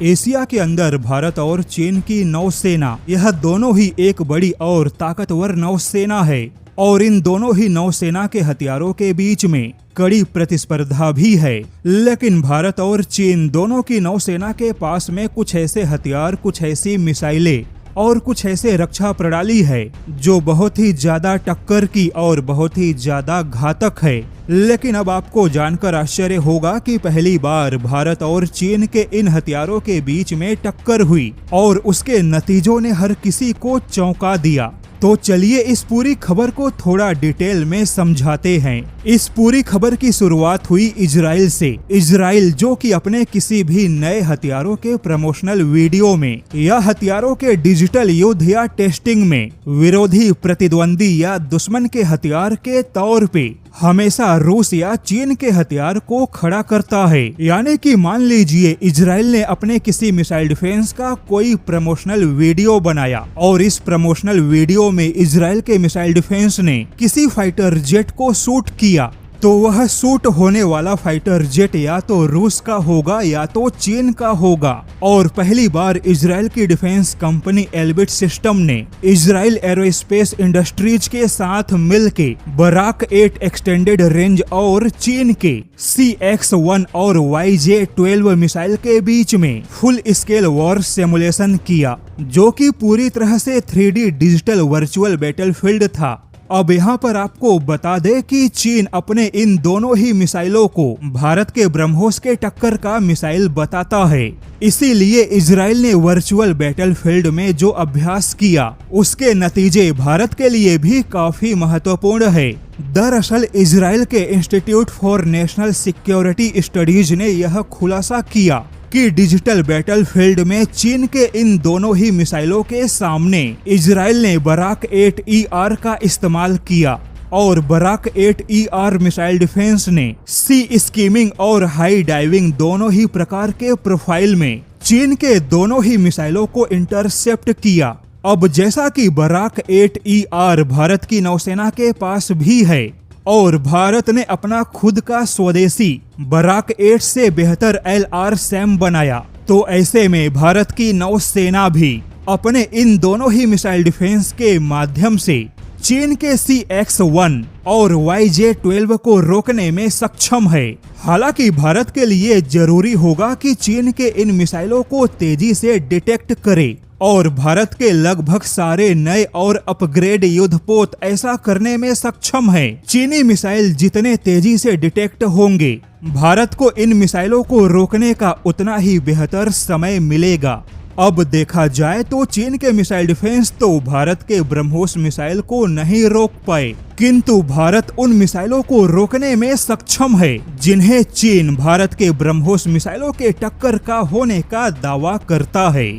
Asia के अंदर भारत और चीन की नौसेना, यह दोनों ही एक बड़ी और ताकतवर नौसेना है और इन दोनों ही नौसेना के हथियारों के बीच में कड़ी प्रतिस्पर्धा भी है। लेकिन भारत और चीन दोनों की नौसेना के पास में कुछ ऐसे हथियार, कुछ ऐसी मिसाइलें और कुछ ऐसे रक्षा प्रणाली है जो बहुत ही ज्यादा टक्कर की और बहुत ही ज्यादा घातक है। लेकिन अब आपको जानकर आश्चर्य होगा कि पहली बार भारत और चीन के इन हथियारों के बीच में टक्कर हुई और उसके नतीजों ने हर किसी को चौंका दिया। तो चलिए इस पूरी खबर को थोड़ा डिटेल में समझाते हैं। इस पूरी खबर की शुरुआत हुई इजराइल से। इजराइल जो कि अपने किसी भी नए हथियारों के प्रमोशनल वीडियो में या हथियारों के डिजिटल युद्ध या टेस्टिंग में विरोधी, प्रतिद्वंदी या दुश्मन के हथियार के तौर पे हमेशा रूस या चीन के हथियार को खड़ा करता है। यानी कि मान लीजिए इजराइल ने अपने किसी मिसाइल डिफेंस का कोई प्रमोशनल वीडियो बनाया और इस प्रमोशनल वीडियो में इजराइल के मिसाइल डिफेंस ने किसी फाइटर जेट को शूट किया, तो वह शूट होने वाला फाइटर जेट या तो रूस का होगा या तो चीन का होगा। और पहली बार इजराइल की डिफेंस कंपनी एल्बिट सिस्टम ने इजराइल एरोस्पेस इंडस्ट्रीज के साथ मिलके बराक 8 एक्सटेंडेड रेंज और चीन के CX-1 और YJ-12 मिसाइल के बीच में फुल स्केल वॉर सिमुलेशन किया, जो कि पूरी तरह से 3D डिजिटल वर्चुअल बैटलफील्ड था। अब यहाँ पर आपको बता दे कि चीन अपने इन दोनों ही मिसाइलों को भारत के ब्रह्मोस के टक्कर का मिसाइल बताता है। इसीलिए इजराइल ने वर्चुअल बैटलफील्ड में जो अभ्यास किया उसके नतीजे भारत के लिए भी काफी महत्वपूर्ण है। दरअसल इजराइल के institute for national security studies ने यह खुलासा किया कि डिजिटल बैटलफील्ड में चीन के इन दोनों ही मिसाइलों के सामने इजराइल ने बराक 8ER का इस्तेमाल किया और बराक 8ER मिसाइल डिफेंस ने सी स्कीमिंग और हाई डाइविंग दोनों ही प्रकार के प्रोफाइल में चीन के दोनों ही मिसाइलों को इंटरसेप्ट किया। अब जैसा कि बराक 8ER भारत की नौसेना के पास भी है और भारत ने अपना खुद का स्वदेशी बराक 8 से बेहतर LR-SAM बनाया, तो ऐसे में भारत की नौसेना भी अपने इन दोनों ही मिसाइल डिफेंस के माध्यम से चीन के CX-1 और YJ-12 को रोकने में सक्षम है। हालांकि भारत के लिए जरूरी होगा कि चीन के इन मिसाइलों को तेजी से डिटेक्ट करे और भारत के लगभग सारे नए और अपग्रेड युद्धपोत ऐसा करने में सक्षम है। चीनी मिसाइल जितने तेजी से डिटेक्ट होंगे, भारत को इन मिसाइलों को रोकने का उतना ही बेहतर समय मिलेगा। अब देखा जाए तो चीन के मिसाइल डिफेंस तो भारत के ब्रह्मोस मिसाइल को नहीं रोक पाए, किंतु भारत उन मिसाइलों को रोकने में सक्षम है जिन्हें चीन भारत के ब्रह्मोस मिसाइलों के टक्कर का होने का दावा करता है।